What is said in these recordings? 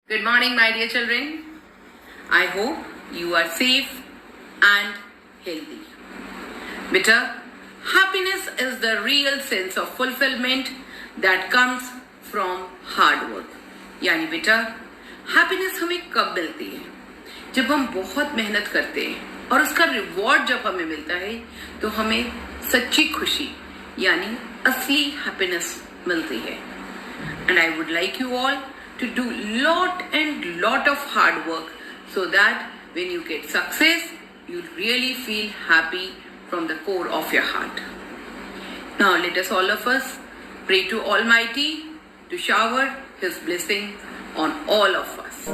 Good morning, my dear children. I hope you are safe and healthy. Beta, happiness is the real sense of fulfillment that comes from hard work. यानी बेटा, happiness हमें कब मिलती है? जब हम बहुत मेहनत करते हैं और उसका रिवॉर्ड जब हमें मिलता है तो हमें सच्ची खुशी यानी असली हैप्पीनेस मिलती है. And I would like you all to do lot of hard work so that when you get success, you really feel happy from the core of your heart. Now let us all of us pray to Almighty to shower His blessing on all of us.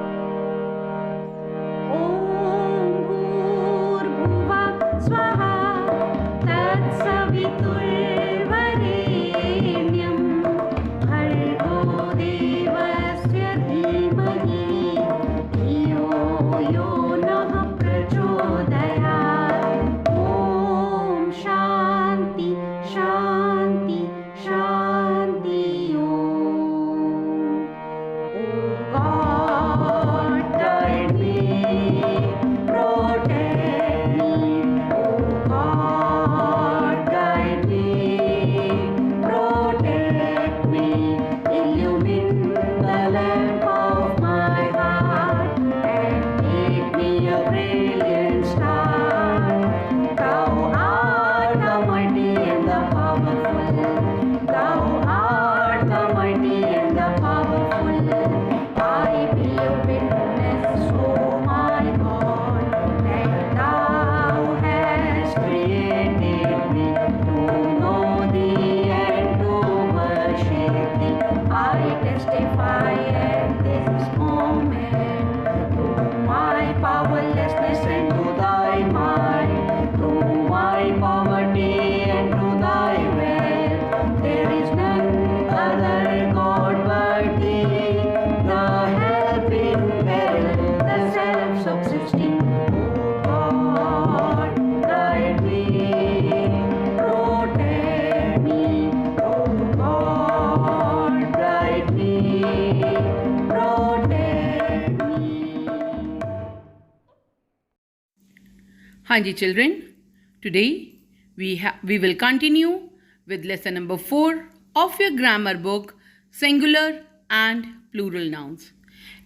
Hanji children, today we will continue with lesson number 4 of your grammar book, singular and plural nouns.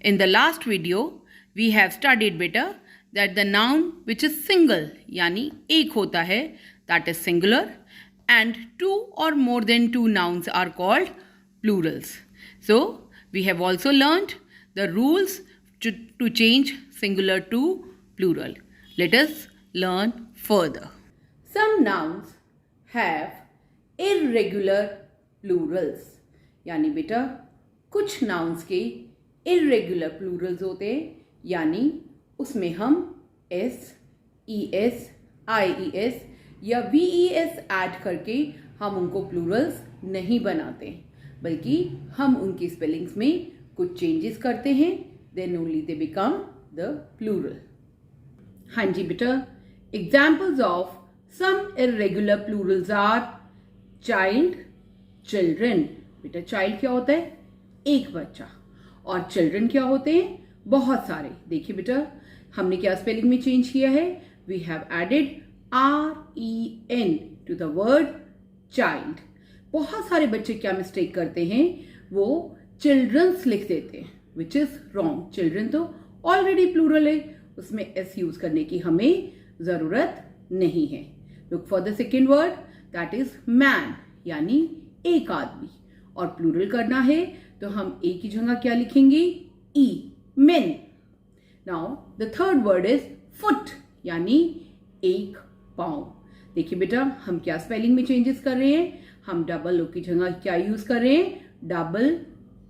In the last video, we have studied beta that the noun which is single yani ek hota hai, that is singular, and two or more than two nouns are called plurals. So we have also learned the rules to change singular to plural. Let us learn further. Some nouns have irregular plurals. यानी बेटा कुछ nouns के irregular plurals होते हैं, यानी उसमें हम s, es, ies या ves ऐड करके हम उनको plurals नहीं बनाते, बल्कि हम उनकी spellings में कुछ changes करते हैं, then only they become the plural. हाँ जी बेटा, examples of some irregular plurals are child, children. बेटा child क्या होता है? एक बच्चा. और children क्या होते हैं? बहुत सारे. देखिए बेटा, हमने क्या स्पेलिंग में चेंज किया है? We have added R-E-N to the word child. बहुत सारे बच्चे क्या मिस्टेक करते हैं? वो children's लिख देते हैं, which is wrong. Children तो already plural है, उसमें s यूज करने की हमें जरूरत नहीं है. Look for the second word, that is man, यानी एक आदमी. और प्लूरल करना है तो हम एक की जगह क्या लिखेंगे? e, men. Now the third word is foot, यानी एक पाँव. देखिए बेटा, हम क्या स्पेलिंग में चेंजेस कर रहे हैं? हम डबल ओ की जगह क्या यूज कर रहे हैं? डबल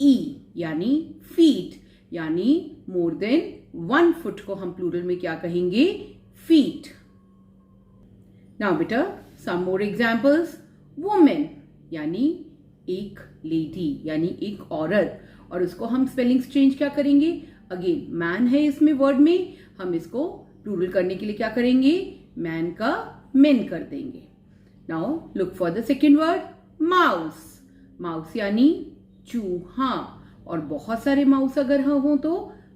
e, यानी feet, यानी मोर देन 1 foot को हम प्लूरल में क्या कहेंगे? feet. Now बेटा, some more examples. woman यानी एक लेडी, यानी एक औरत, और उसको हम स्पेलिंग्स चेंज क्या करेंगे? अगेन मैन है इसमें वर्ड में, हम इसको प्लूरल करने के लिए क्या करेंगे? मैन का मेन कर देंगे. Now look for the second word, mouse. Mouse यानी चूहा, और बहुत सारे माउस अगर हो तो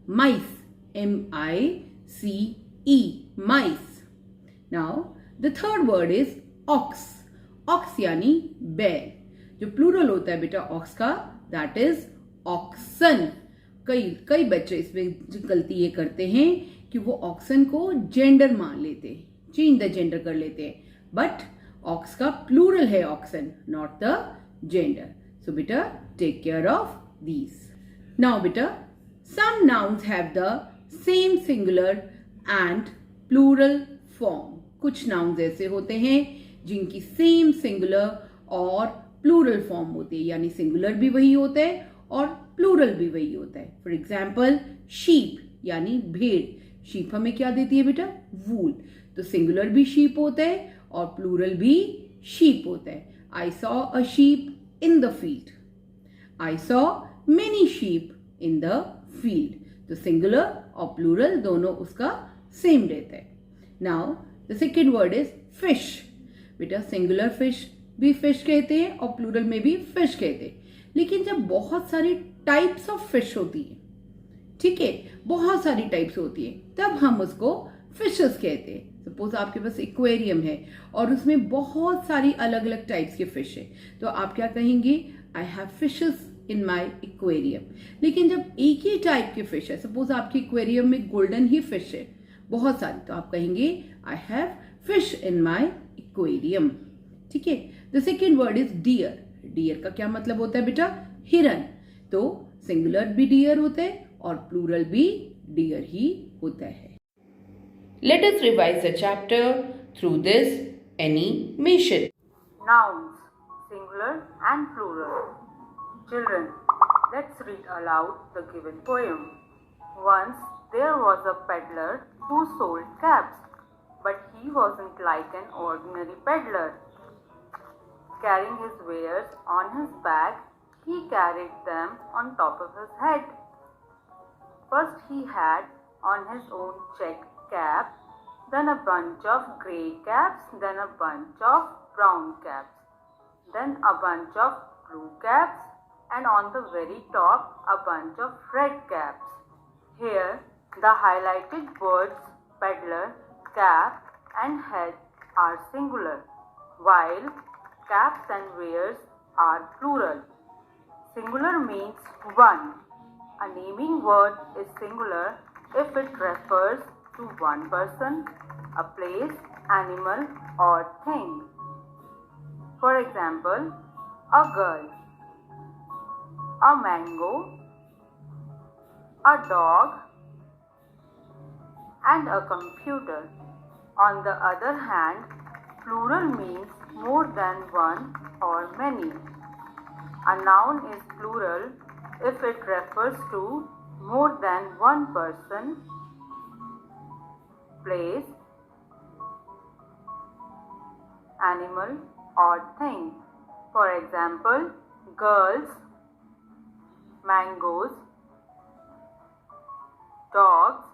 mice, MICE, mice. Now the third word is ox. Ox यानी बैल. जो प्लूरल होता है बेटा ऑक्स का, दैट इज ऑक्सन. कई बच्चे इसमें गलती ये करते हैं कि वो ऑक्सन को जेंडर मान लेते हैं, चेंज द जेंडर कर लेते हैं. बट ऑक्स का प्लूरल है oxen, not the gender. So बेटा take care of these. Now बेटा some nouns have the same singular and plural form. कुछ नाउन्स ऐसे होते हैं जिनकी सेम सिंगुलर और प्लूरल फॉर्म होती है, यानी सिंगुलर भी वही होता है और प्लूरल भी वही होता है. फॉर एग्जाम्पल शीप यानी भेड़. शीप हमें क्या देती है बेटा? वूल. तो सिंगुलर भी शीप होता है और प्लूरल भी शीप होता है. I saw a sheep in the field. I saw many sheep in the field. तो सिंगुलर और प्लूरल दोनों उसका सेम रहता है. Now the second word is fish. बेटा सिंगुलर फिश भी फिश कहते हैं और प्लूरल में भी फिश कहते हैं. लेकिन जब बहुत सारी टाइप्स ऑफ फिश होती है, ठीक है, बहुत सारी टाइप्स होती है, तब हम उसको फिशेस कहते हैं. सपोज आपके पास एक्वेरियम है और उसमें बहुत सारी अलग अलग टाइप्स के फिश है, तो आप क्या कहेंगे? I have fishes in my aquarium. लेकिन जब एक ही टाइप के फिश है, सपोज आपके एक्वेरियम में गोल्डन ही फिश है बहुत सारी, तो आप कहेंगे I have fish in my aquarium. ठीक है. The second word is deer. Deer का क्या मतलब होता है बेटा? हिरन. तो सिंगुलर भी डियर होता है और प्लूरल भी डियर ही होता है. Let us revise the chapter through this animation. Nouns, singular and plural. Children, let's read aloud the given poem. Once there was a peddler who sold caps, but he wasn't like an ordinary peddler. Carrying his wares on his back, he carried them on top of his head. First he had on his own checked cap, then a bunch of grey caps, then a bunch of brown caps, then a bunch of blue caps, and on the very top a bunch of red caps. Here the highlighted words peddler, cap, and head are singular, while caps and wares are plural. Singular means one. A naming word is singular if it refers to one person, a place, animal, or thing. For example, a girl, a mango, a dog, and a computer. On the other hand, plural means more than one or many. A noun is plural if it refers to more than one person, place, animal, or thing. For example, girls, mangoes, dogs,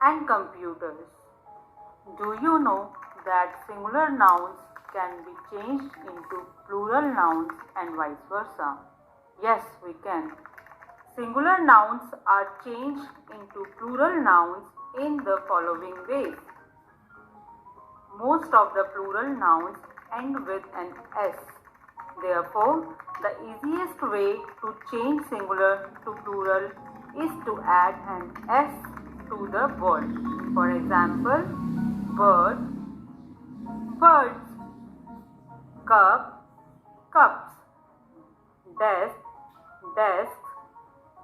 and computers. Do you know that singular nouns can be changed into plural nouns and vice versa? Yes, we can. Singular nouns are changed into plural nouns in the following ways. Most of the plural nouns end with an S. Therefore, the easiest way to change singular to plural is to add an S to the word. For example, bird, birds, cup, cups, desk, desks.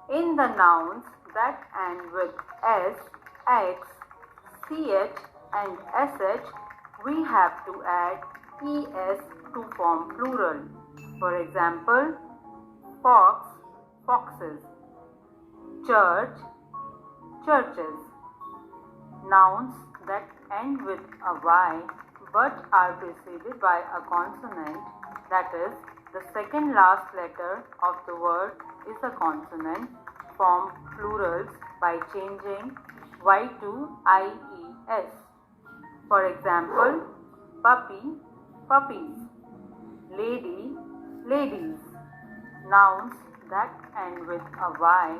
In the nouns that end with S, X, CH and SH, we have to add ES to form plural. For example, fox, foxes, church, churches. Nouns that end with a Y but are preceded by a consonant, that is, the second last letter of the word is a consonant, form plurals by changing Y to IES. For example, puppy, puppies, lady, ladies. Nouns that end with a Y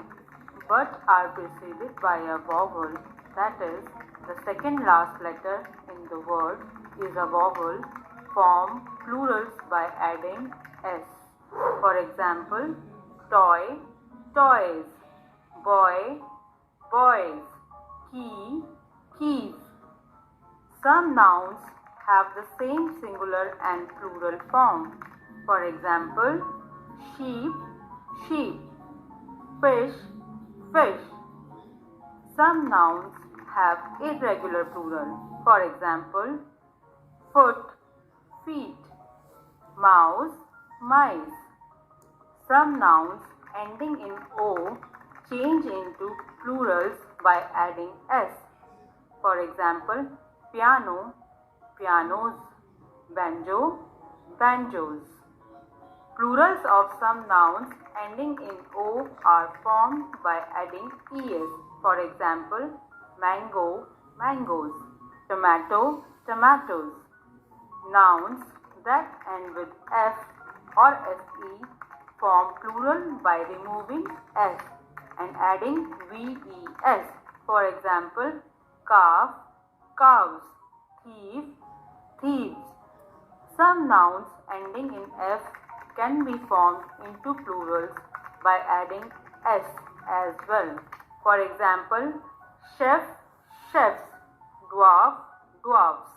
but are preceded by a vowel, that is, the second last letter in the word is a vowel, form plurals by adding S. For example, toy, toys, boy, boys, key, keys. Some nouns have the same singular and plural form. For example, sheep, sheep, fish, fish. Some nouns have irregular plural. For example, foot, feet, mouse, mice. Some nouns ending in O change into plurals by adding S. For example, piano, pianos, banjo, banjos. Plurals of some nouns ending in O are formed by adding es. For example, mango, mangoes, tomato, tomatoes. Nouns that end with F or SE form plural by removing S and adding VES. For example, calf, calves, thief, thieves. Some nouns ending in F can be formed into plurals by adding S as well. For example, chef, chefs, dwarf, dwarfs.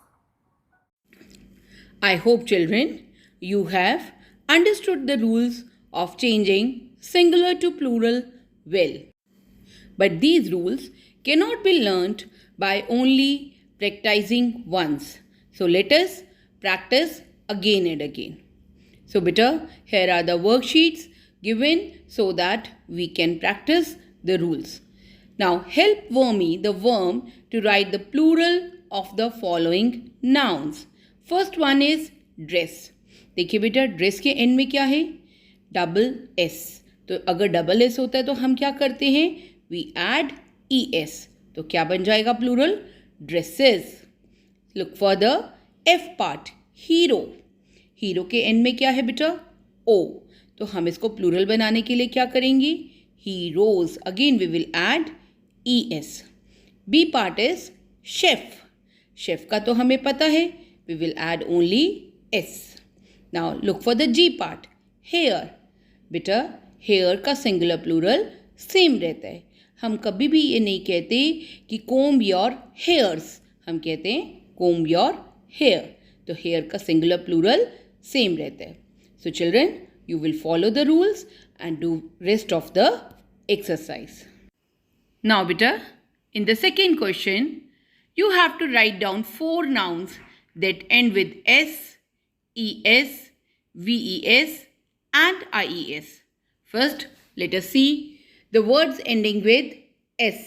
I hope, children, you have understood the rules of changing singular to plural well. But these rules cannot be learnt by only practicing once. So let us practice again and again. So beta, here are the worksheets given so that we can practice the rules. Now help Wormy the worm to write the plural of the following nouns. First one is dress. देखिए बेटा dress के end में क्या है? Double S. तो अगर double S होता है तो हम क्या करते हैं? We add E S. तो क्या बन जाएगा plural? Dresses. Look for the F part. Hero. Hero के एंड में क्या है बेटा? ओ. तो हम इसको प्लूरल बनाने के लिए क्या करेंगे? Heroes. Again we will add E S. B part is chef. Chef का तो हमें पता है. We will add only S. Now look for the G part. Hair. बेटा हेयर का सिंगुलर प्लूरल सेम रहता है. हम कभी भी ये नहीं कहते कि कोम्ब योर हेयर्स. हम कहते हैं कोम्ब योर हेयर. तो हेयर का सिंगुलर प्लूरल सेम रहता है. So children, you will follow the rules and do rest of the exercise. Now beta, in the second question, you have to write down 4 nouns that end with S, ES, VES and IES. First, let us see the words ending with S.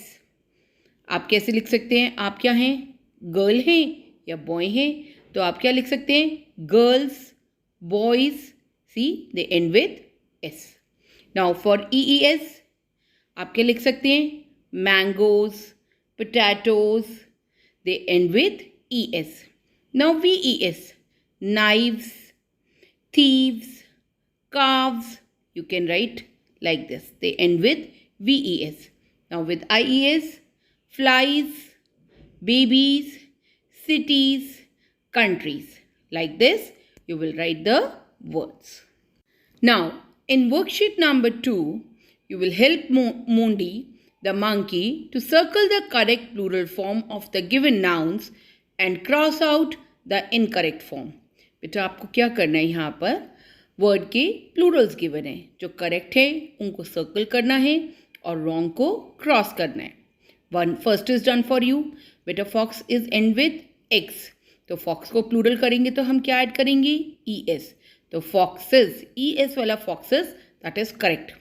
आप कैसे लिख सकते हैं? आप क्या हैं? Girl हैं या बॉय हैं? तो आप क्या लिख सकते हैं? Girls, boys. See, they end with S. Now for EES, आप क्या लिख सकते हैं? Mangoes, potatoes, they end with ES. Now VES, knives, thieves, calves, you can write like this. They end with VES. Now with IES, flies, babies, cities, countries. Like this, you will write the words. Now, in worksheet number 2, you will help Mondi, the monkey, to circle the correct plural form of the given nouns and cross out the incorrect form. बेटा आपको क्या करना है? यहाँ पर word के Plurals given है. जो करेक्ट है उनको सर्कल करना है और रॉन्ग को क्रॉस करना है. First is done for you. बेटा fox is end with X. तो फॉक्स को प्लूरल करेंगे तो हम क्या ऐड करेंगे? E S. तो foxes, ES वाला foxes, that is correct.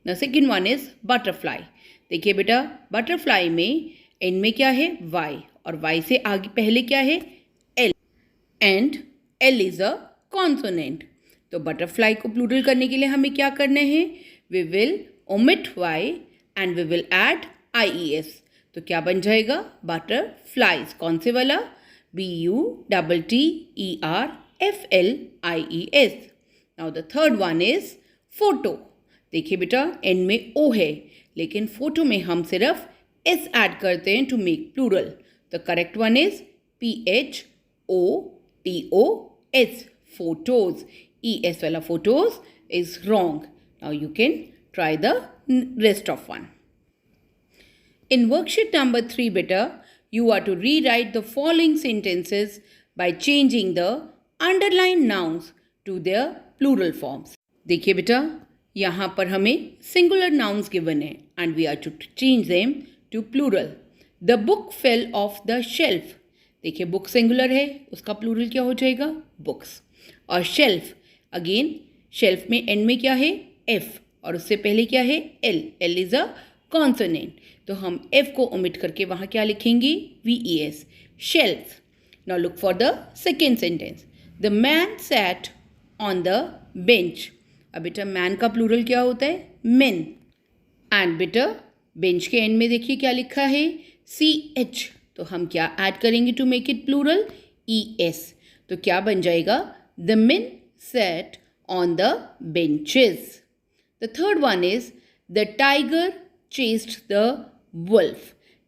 Now second one is butterfly. देखिए बेटा butterfly में एंड में क्या है? Y. और Y से आगे पहले क्या है? L. And L is a consonant. तो butterfly को प्लूरल करने के लिए हमें क्या करना है? We will omit Y and we will add IES. तो क्या बन जाएगा? butterflies. कौन से वाला? BUTTERFLIES. Now the third one is photo. देखिए बेटा एंड में ओ है, लेकिन फोटो में हम सिर्फ एस ऐड करते हैं to make plural. The correct one is PHOTOS, photos. ES वाला photos is wrong. Now you can try the rest of one. In worksheet number 3 beta, you are to rewrite the following sentences by changing the underlined nouns to their plural forms. देखिए बेटा यहाँ पर हमें singular nouns given है and we are to change them to plural. The book fell off the shelf. देखिए book singular है, उसका plural क्या हो जाएगा? Books. और shelf अगेन shelf में end में क्या है? F और उससे पहले क्या है? L. L is a consonant. तो हम F को omit करके वहाँ क्या लिखेंगे? VES. Shelf. Now look for the second sentence. The man sat on the bench. अब बेटा मैन का प्लूरल क्या होता है? men. एंड बेटा बेंच के एंड में देखिए क्या लिखा है? CH. तो हम क्या ऐड करेंगे to make it plural? ES. तो क्या बन जाएगा? The men sat on the benches. The third one is the tiger chased the wolf.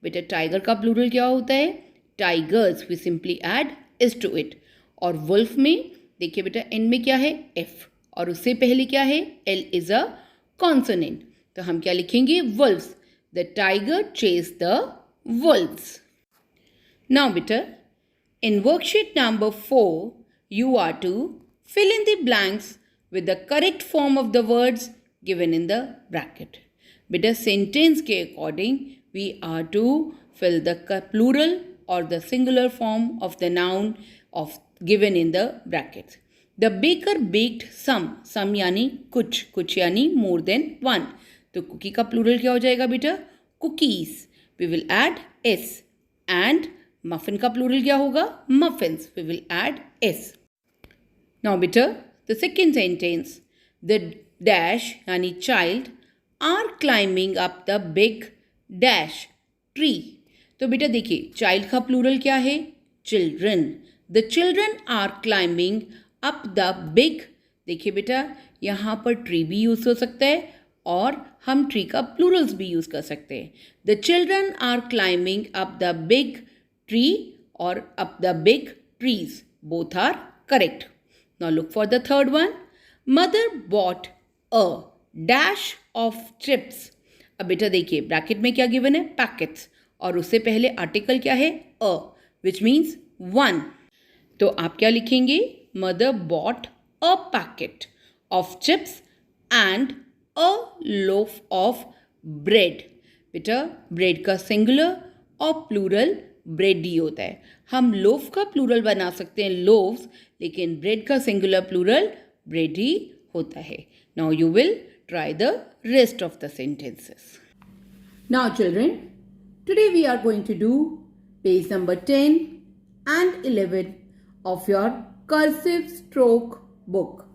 बेटा टाइगर का प्लूरल क्या होता है? Tigers. We simply add is to it. और wolf में देखिए बेटा एंड में क्या है? F और उससे पहले क्या है? L is a consonant. तो हम क्या लिखेंगे? Wolves. The tiger chased the wolves. Now बेटा in worksheet number 4 you are to fill in the blanks with the correct form of the words given in the bracket. बेटा sentence के according we are to fill the plural or the singular form of the noun of given in the brackets. The baker baked some यानी कुछ यानी more than one. तो cookie का plural क्या हो जाएगा बेटा? cookies. We will add s. And muffin का प्लूरल क्या होगा? muffins. We will add s. Now बेटा the second sentence. The dash यानी child are climbing up the big dash tree. तो बेटा देखिए child का प्लूरल क्या है? children. The children are climbing up the big. देखिए बेटा यहाँ पर ट्री भी यूज हो सकता है और हम ट्री का प्लूरल्स भी यूज कर सकते हैं. The children are climbing up the big tree और up the big trees. Both are correct. Now look for the third one. Mother bought a dash of chips. अब बेटा देखिए ब्रैकेट में क्या गिवन है? पैकेट्स और उससे पहले आर्टिकल क्या है? अ विच मीन्स वन. तो आप क्या लिखेंगे? Mother bought a packet of chips and a loaf of bread. बेटा ब्रेड का सिंगुलर और प्लूरल ब्रेड ही होता है. हम लोफ का प्लूरल बना सकते हैं लोव्स, लेकिन ब्रेड का सिंगुलर प्लूरल ब्रेड ही होता है. Now you will try the rest of the sentences. Now children, today we are going to do page number 10 and 11 of your cursive stroke book.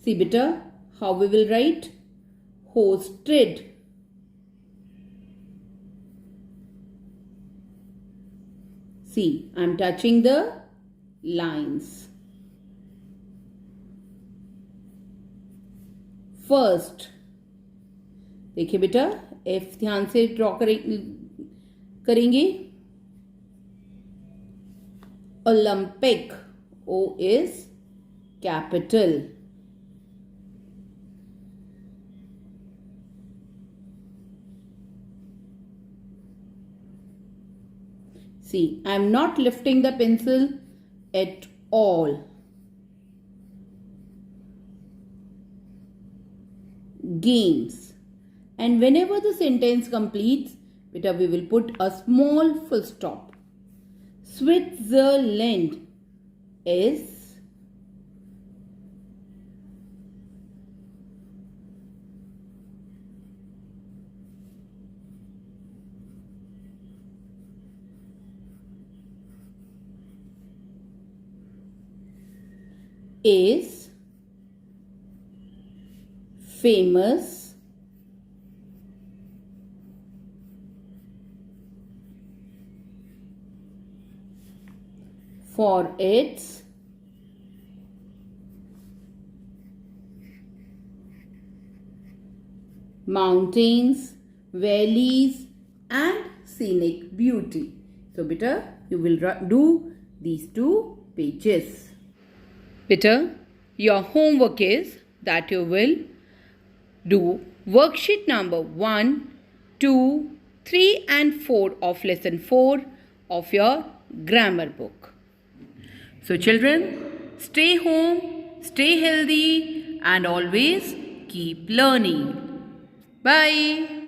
See beta, how we will write? Hosted. See, I am touching the lines. First देखिए बेटा F ध्यान से draw करेंगे. Olympic. O is capital. See, I am not lifting the pencil at all. Games. And whenever the sentence completes, beta we will put a small full stop. Switzerland is famous for its mountains, valleys and scenic beauty. So beta, you will do these 2 pages. Beta, your homework is that you will do worksheet number 1, 2, 3 and 4 of lesson 4 of your grammar book. So children, stay home, stay healthy and always keep learning. Bye.